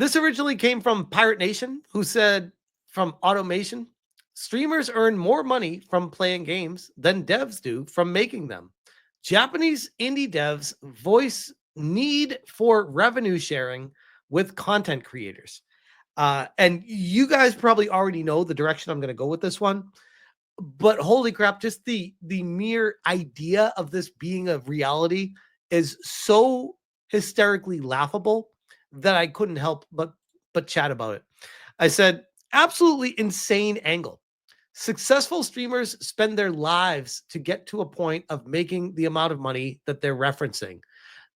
This originally came from Pirate Nation, who said from automation, streamers earn more money from playing games than devs do from making them. Japanese indie devs voice need for revenue sharing with content creators. And you guys probably already know the direction I'm going to go with this one. But holy crap, just the mere idea of this being a reality is so hysterically laughable that I couldn't help but chat about it. I said, absolutely insane angle. Successful streamers spend their lives to get to a point of making the amount of money that they're referencing.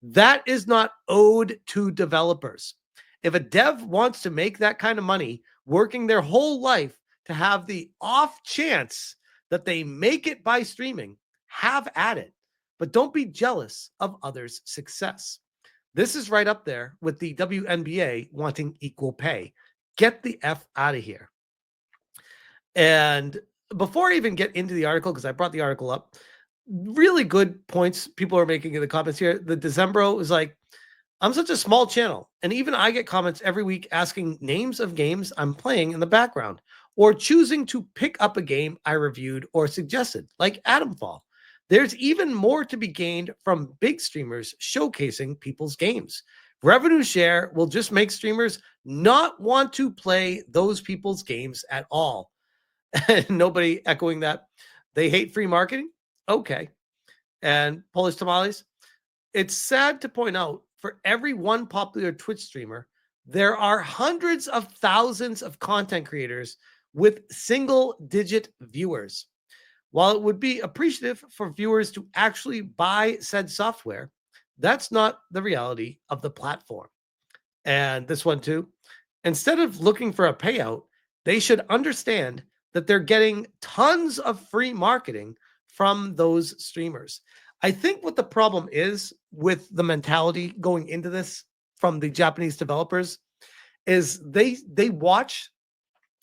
That is not owed to developers. If a dev wants to make that kind of money, working their whole life to have the off chance that they make it by streaming, have at it. But don't be jealous of others' success. This is right up there with the WNBA wanting equal pay. Get the F out of here. And before I even get into the article, because I brought the article up, really good points people are making in the comments here. The Decembro is like, I'm such a small channel, and even I get comments every week asking names of games I'm playing in the background, or choosing to pick up a game I reviewed or suggested, like Atomfall. There's even more to be gained from big streamers showcasing people's games. Revenue share will just make streamers not want to play those people's games at all. Nobody echoing that. They hate free marketing? Okay. And Polish tamales? It's sad to point out, for every one popular Twitch streamer, there are hundreds of thousands of content creators with single-digit viewers. While it would be appreciative for viewers to actually buy said software, that's not the reality of the platform. And this one too. Instead of looking for a payout, they should understand that they're getting tons of free marketing from those streamers. I think what the problem is with the mentality going into this from the Japanese developers is they watch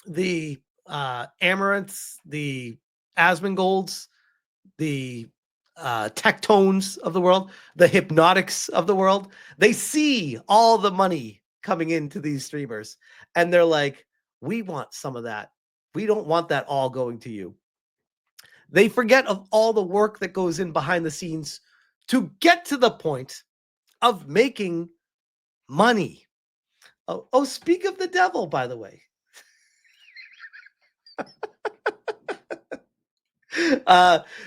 the Amaranths, the Asmongold's, the Tectones of the world, the Hypnotics of the world. They see all the money coming into these streamers, and they're like, we want some of that. We don't want that all going to you. They forget of all the work that goes in behind the scenes to get to the point of making money. Oh, speak of the devil, by the way.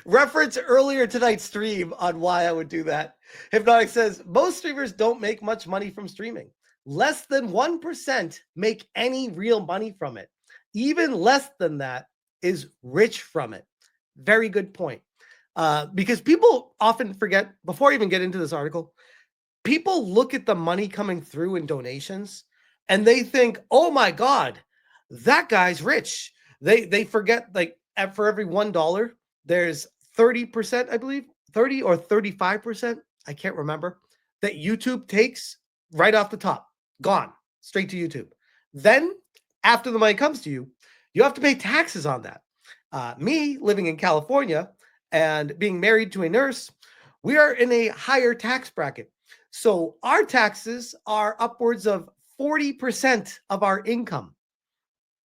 Reference earlier tonight's stream on why I would do that. Hypnotic says, most streamers don't make much money from streaming. Less than 1% make any real money from it. Even less than that is rich from it. Very good point. Because people often forget, before I even get into this article, people look at the money coming through in donations and they think, oh my God, that guy's rich. They forget, like, for every $1, there's 30%, I believe, 30 or 35%, I can't remember, that YouTube takes right off the top. Gone. Straight to YouTube. Then, after the money comes to you, you have to pay taxes on that. Me, living in California and being married to a nurse, we are in a higher tax bracket. So our taxes are upwards of 40% of our income.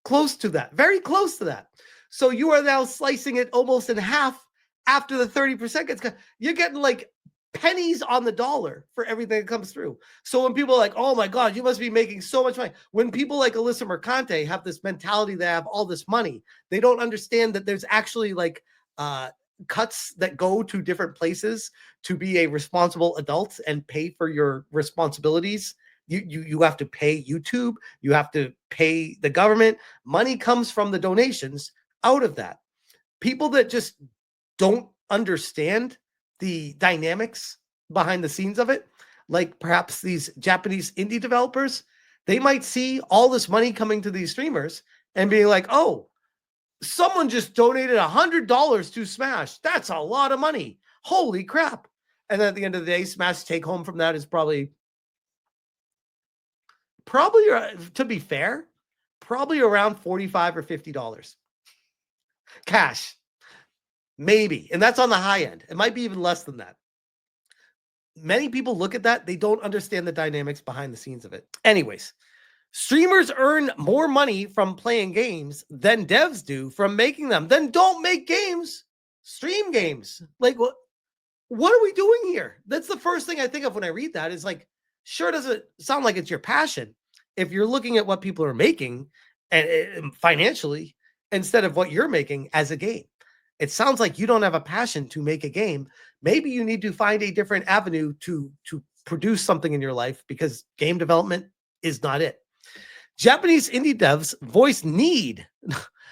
Close to that. Very close to that. So you are now slicing it almost in half after the 30% gets cut. You're getting like pennies on the dollar for everything that comes through. So when people are like, oh my God, you must be making so much money. When people like Alyssa Mercante have this mentality, they have all this money, they don't understand that there's actually like cuts that go to different places to be a responsible adult and pay for your responsibilities. You have to pay YouTube. You have to pay the government. Money comes from the donations out of that. People that just don't understand the dynamics behind the scenes of it, like perhaps these Japanese indie developers, they might see all this money coming to these streamers and being like, oh, someone just donated $100 to Smash. That's a lot of money. Holy crap. And then at the end of the day, Smash take home from that is probably, to be fair, probably around $45 or $50 cash. Maybe. And that's on the high end. It might be even less than that. Many people look at that. They don't understand the dynamics behind the scenes of it. Anyways, Streamers earn more money from playing games than devs do from making them. Then don't make games, stream games. Like, what are we doing here? That's the first thing I think of when I read that is like, sure doesn't sound like it's your passion if you're looking at what people are making and financially instead of what you're making as a game. It sounds like you don't have a passion to make a game. Maybe you need to find a different avenue to produce something in your life because game development is not it. Japanese indie devs voice need,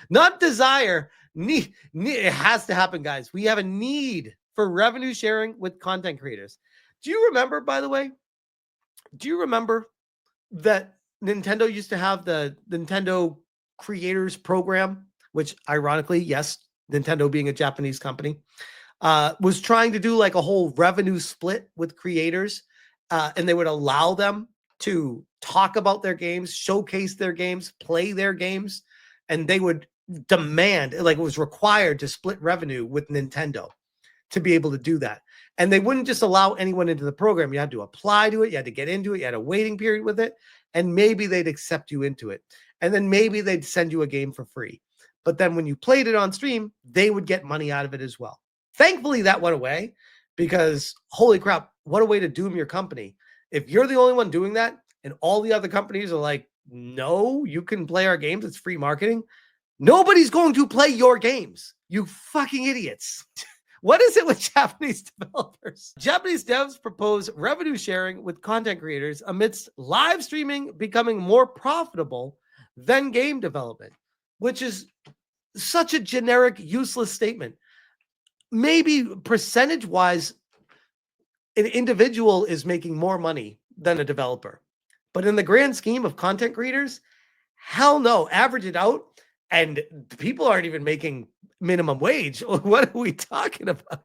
not desire. Need. It has to happen, guys. We have a need for revenue sharing with content creators. Do you remember, by the way? Do you remember that Nintendo used to have the Nintendo Creators Program, which ironically, yes, Nintendo being a Japanese company, was trying to do like a whole revenue split with creators, and they would allow them to talk about their games, showcase their games, play their games, and they would demand, like it was required to split revenue with Nintendo to be able to do that. And they wouldn't just allow anyone into the program. You had to apply to it. You had to get into it. You had a waiting period with it. And maybe they'd accept you into it. And then maybe they'd send you a game for free. But then when you played it on stream, they would get money out of it as well. Thankfully, that went away because holy crap, what a way to doom your company. If you're the only one doing that and all the other companies are like, no, you can play our games. It's free marketing. Nobody's going to play your games. You fucking idiots. What is it with Japanese developers? Japanese devs propose revenue sharing with content creators amidst live streaming becoming more profitable than game development, which is such a generic, useless statement. Maybe percentage-wise, an individual is making more money than a developer. But in the grand scheme of content creators, hell no. Average it out, and people aren't even making minimum wage. What are we talking about?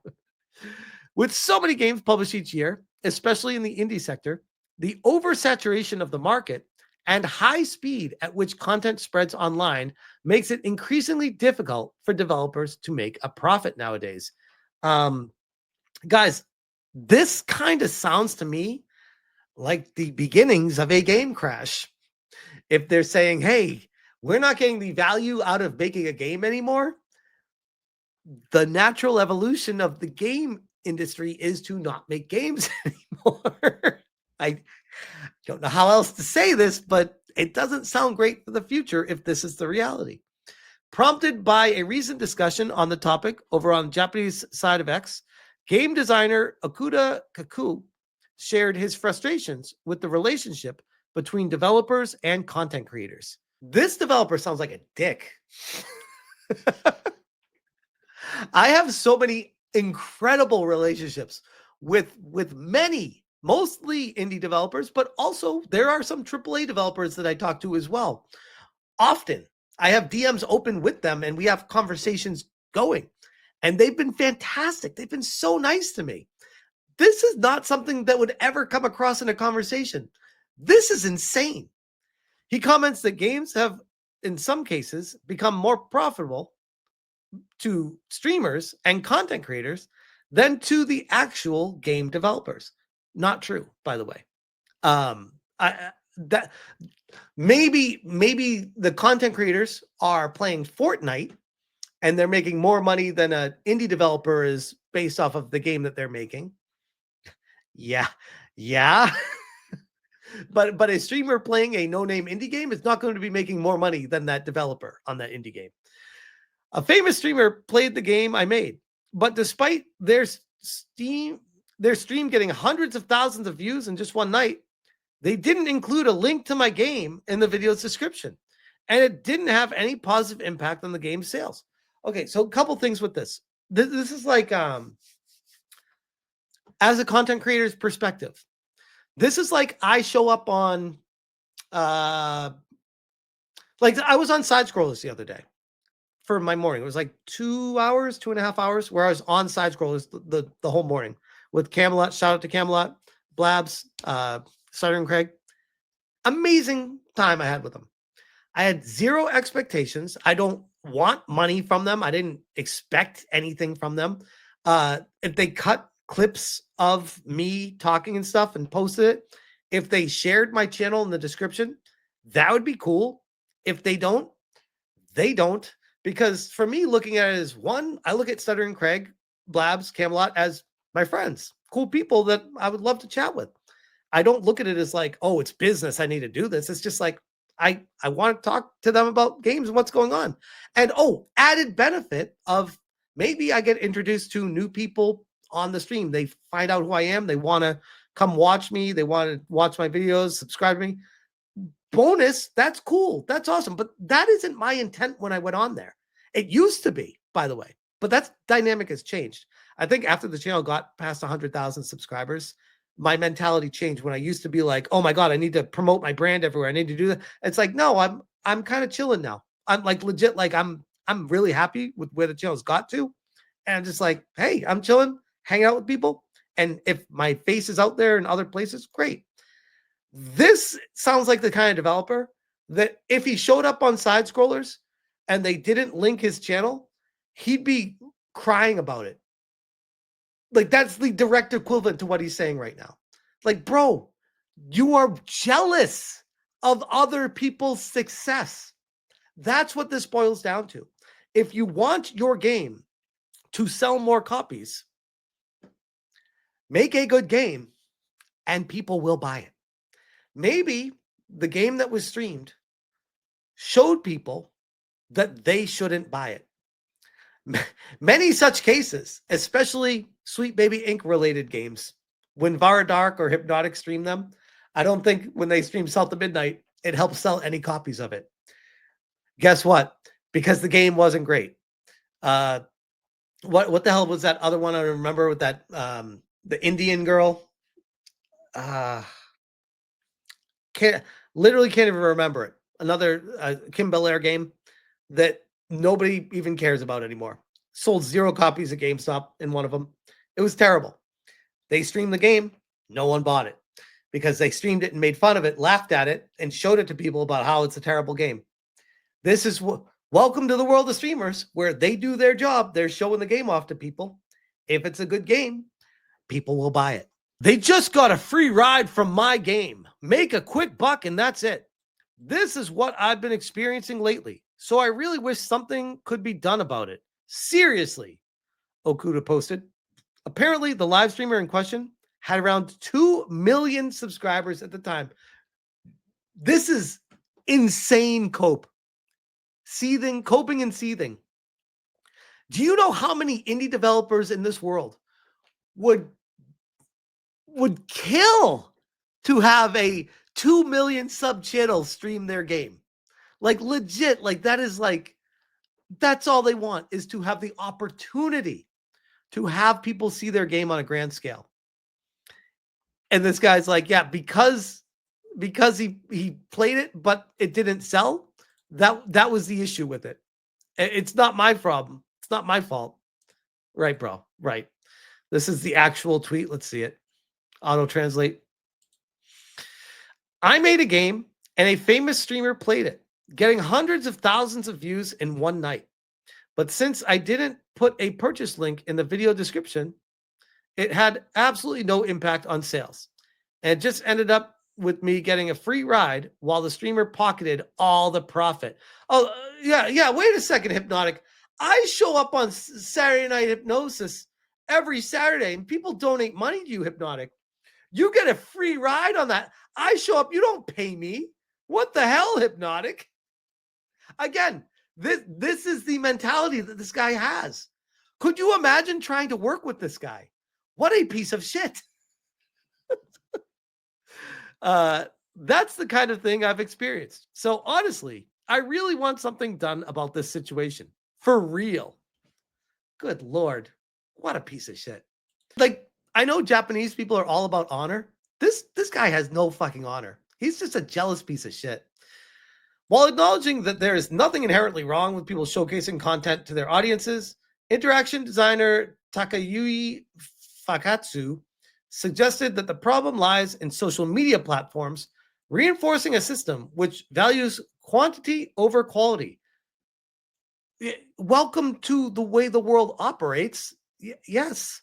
With so many games published each year, especially in the indie sector, the oversaturation of the market and high speed at which content spreads online makes it increasingly difficult for developers to make a profit nowadays. Guys, this kind of sounds to me like the beginnings of a game crash. If they're saying, hey, we're not getting the value out of making a game anymore, the natural evolution of the game industry is to not make games anymore. I don't know how else to say this, but it doesn't sound great for the future if this is the reality. Prompted by a recent discussion on the topic over on the Japanese side of X, game designer Okuda Kaku shared his frustrations with the relationship between developers and content creators. This developer sounds like a dick. I have so many incredible relationships with many, mostly indie developers, but also there are some AAA developers that I talk to as well. Often I have DMs open with them and we have conversations going, and they've been fantastic. They've been so nice to me. This is not something that would ever come across in a conversation. This is insane. He comments that games have, in some cases, become more profitable to streamers and content creators than to the actual game developers. Not true, by the way. That maybe the content creators are playing Fortnite and they're making more money than an indie developer is based off of the game that they're making. Yeah. But a streamer playing a no-name indie game is not going to be making more money than that developer on that indie game. A famous streamer played the game I made, but despite their stream getting hundreds of thousands of views in just one night, they didn't include a link to my game in the video's description, and it didn't have any positive impact on the game's sales. Okay, so a couple things with this. This is like, as a content creator's perspective, this is like I show up on, like I was on Side Scrollers the other day for my morning. It was like 2 hours, 2.5 hours, where I was on Side Scrollers the whole morning with Camelot. Shout out to Camelot, Blabs, Sutter and Craig. Amazing time I had with them. I had zero expectations. I don't want money from them. I didn't expect anything from them. If they cut clips of me talking and stuff and posted it, if they shared my channel in the description, That would be cool. If they don't, they don't. Because for me, looking at it as one, I look at Stuttering Craig, Blabs, Camelot as my friends, cool people that I would love to chat with. I don't look at it as like, oh, it's business. I need to do this. It's just like I want to talk to them about games and what's going on. And oh, added benefit of maybe I get introduced to new people on the stream. They find out who I am. They want to come watch me. They want to watch my videos, subscribe to me. Bonus, that's cool. That's awesome. But that isn't my intent when I went on there. It used to be, by the way, but that dynamic has changed. I think after the channel got past 100,000 subscribers, my mentality changed. When I used to be like, oh my God, I need to promote my brand everywhere. I need to do that. It's like, no, I'm kind of chilling now. I'm like legit, like I'm really happy with where the channel's got to. And I'm just like, hey, I'm chilling, hanging out with people. And if my face is out there in other places, great. This sounds like the kind of developer that if he showed up on side scrollers and they didn't link his channel, he'd be crying about it. Like, that's the direct equivalent to what he's saying right now. Like, bro, you are jealous of other people's success. That's what this boils down to. If you want your game to sell more copies, make a good game and people will buy it. Maybe the game that was streamed showed people that they shouldn't buy it. Many such cases, especially Sweet Baby Inc. related games, when Varadark or Hypnotic stream them, I don't think when they stream Salt to Midnight, it helps sell any copies of it. Guess what? Because the game wasn't great. What the hell was that other one I remember with that the Indian girl? Literally can't even remember it. Another Kim Belair game that nobody even cares about anymore. Sold 0 copies at GameStop in one of them. It was terrible. They streamed the game. No one bought it because they streamed it and made fun of it, laughed at it, and showed it to people about how it's a terrible game. This is welcome to the world of streamers where they do their job. They're showing the game off to people. If it's a good game, people will buy it. They just got a free ride from my game. Make a quick buck and that's it. This is what I've been experiencing lately. So I really wish something could be done about it. Seriously, Okuda posted. Apparently, the live streamer in question had around 2 million subscribers at the time. This is insane coping and seething. Do you know how many indie developers in this world would kill to have a 2 million sub channel stream their game? Like legit, like that is like, that's all they want, is to have the opportunity to have people see their game on a grand scale. And this guy's like, yeah, because he played it, but it didn't sell. That was the issue with it. It's not my problem. It's not my fault. Right, bro. Right. This is the actual tweet. Let's see it. Auto translate. I made a game and a famous streamer played it, getting hundreds of thousands of views in one night. But since I didn't put a purchase link in the video description, it had absolutely no impact on sales. And it just ended up with me getting a free ride while the streamer pocketed all the profit. Oh, yeah. Wait a second, Hypnotic. I show up on Saturday Night Hypnosis every Saturday and people donate money to you, Hypnotic. You get a free ride on that. I show up. You don't pay me. What the hell, Hypnotic? Again, this is the mentality that this guy has. Could you imagine trying to work with this guy? What a piece of shit. That's the kind of thing I've experienced. So honestly, I really want something done about this situation. For real. Good Lord. What a piece of shit. Like, I know Japanese people are all about honor. This guy has no fucking honor. He's just a jealous piece of shit. While acknowledging that there is nothing inherently wrong with people showcasing content to their audiences, interaction designer Takayui Fakatsu suggested that the problem lies in social media platforms reinforcing a system which values quantity over quality. Welcome to the way the world operates. Yes.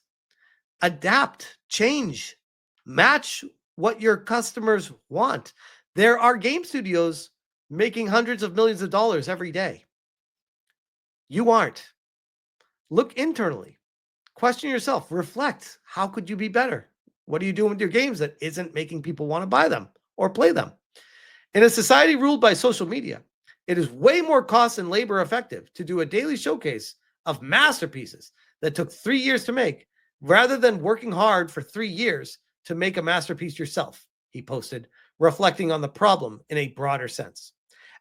Adapt, change, match what your customers want. There are game studios making hundreds of millions of dollars every day. You aren't. Look internally. Question yourself. Reflect. How could you be better? What are you doing with your games that isn't making people want to buy them or play them? In a society ruled by social media, it is way more cost and labor effective to do a daily showcase of masterpieces that took 3 years to make rather than working hard for 3 years to make a masterpiece yourself, he posted, reflecting on the problem in a broader sense.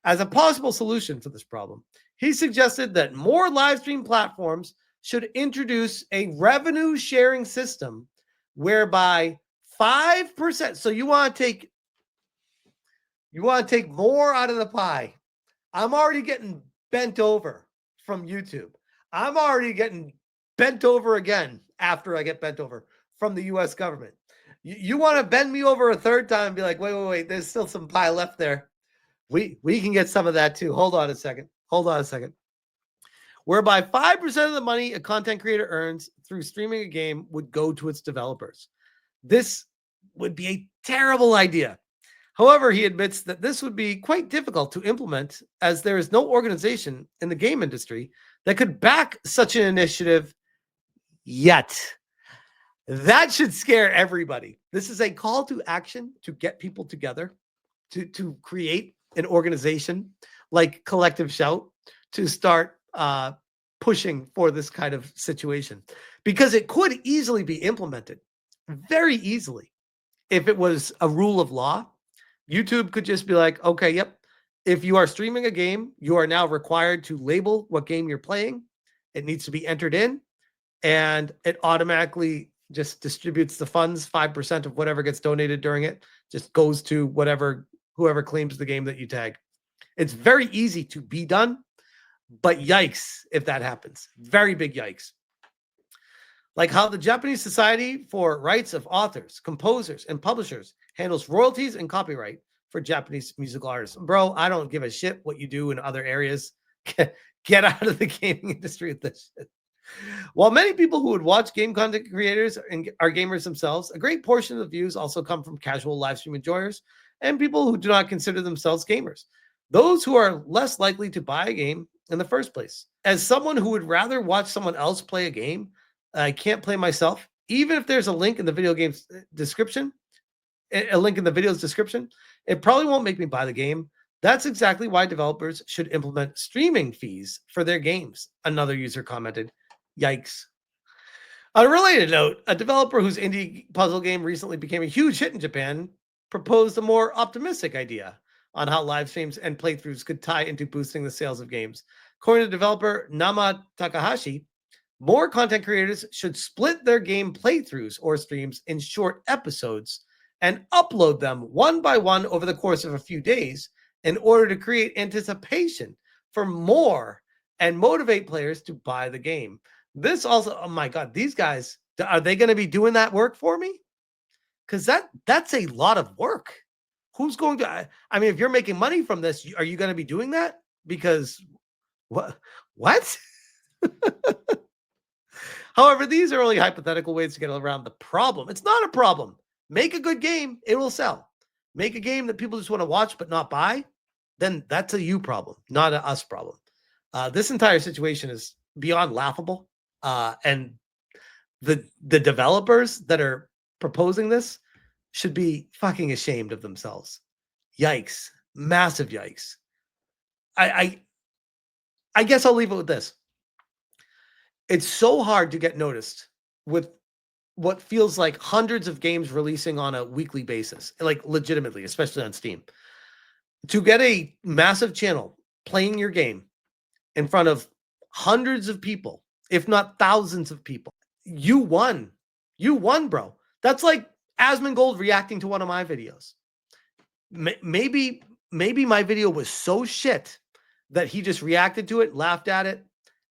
As a possible solution for this problem, he suggested that more live stream platforms should introduce a revenue sharing system whereby 5%, so you want to take more out of the pie. I'm already getting bent over from YouTube. I'm already getting bent over again after I get bent over from the US government. You want to bend me over a third time and be like, wait, there's still some pie left there. We can get some of that too. Hold on a second. Whereby 5% of the money a content creator earns through streaming a game would go to its developers. This would be a terrible idea. However, he admits that this would be quite difficult to implement as there is no organization in the game industry that could back such an initiative yet. That should scare everybody. This is a call to action to get people together, to create an organization like Collective Shout to start pushing for this kind of situation, because it could easily be implemented very easily if it was a rule of law. YouTube could just be like, okay, yep, if you are streaming a game, you are now required to label what game you're playing. It needs to be entered in, and it automatically just distributes the funds. 5% of whatever gets donated during it just goes to whoever claims the game that you tag. It's very easy to be done, but yikes if that happens. Very big yikes. Like how the Japanese Society for Rights of Authors, Composers, and Publishers handles royalties and copyright for Japanese musical artists. Bro, I don't give a shit what you do in other areas. Get out of the gaming industry with this shit. While many people who would watch game content creators and are gamers themselves, a great portion of the views also come from casual live stream enjoyers and people who do not consider themselves gamers. Those who are less likely to buy a game in the first place. As someone who would rather watch someone else play a game, I can't play myself, even if there's a link in the video game's description, a link in the video's description, it probably won't make me buy the game. That's exactly why developers should implement streaming fees for their games, another user commented. Yikes. On a related note, a developer whose indie puzzle game recently became a huge hit in Japan proposed a more optimistic idea on how live streams and playthroughs could tie into boosting the sales of games. According to developer Nama Takahashi, more content creators should split their game playthroughs or streams in short episodes and upload them one by one over the course of a few days in order to create anticipation for more and motivate players to buy the game. This also, oh my God, these guys, are they going to be doing that work for me? Because that's a lot of work. Who's going to, I mean, if you're making money from this, are you going to be doing that? Because what? However, these are only hypothetical ways to get around the problem. It's not a problem. Make a good game, it will sell. Make a game that people just want to watch but not buy, then that's a you problem, not a us problem. This entire situation is beyond laughable. And the developers that are proposing this should be fucking ashamed of themselves. Yikes. Massive yikes. I guess I'll leave it with this. It's so hard to get noticed with what feels like hundreds of games releasing on a weekly basis, like legitimately, especially on Steam. To get a massive channel playing your game in front of hundreds of people, if not thousands of people, you won. You won, bro. That's like Asmongold reacting to one of my videos. Maybe my video was so shit that he just reacted to it, laughed at it,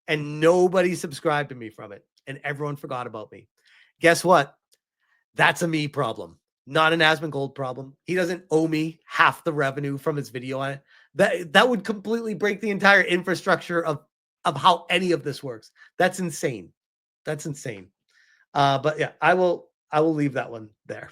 and nobody subscribed to me from it, and everyone forgot about me. Guess what? That's a me problem, not an Asmongold problem. He doesn't owe me half the revenue from his video. That would completely break the entire infrastructure of how any of this works. That's insane. That's insane. But yeah, I will leave that one there.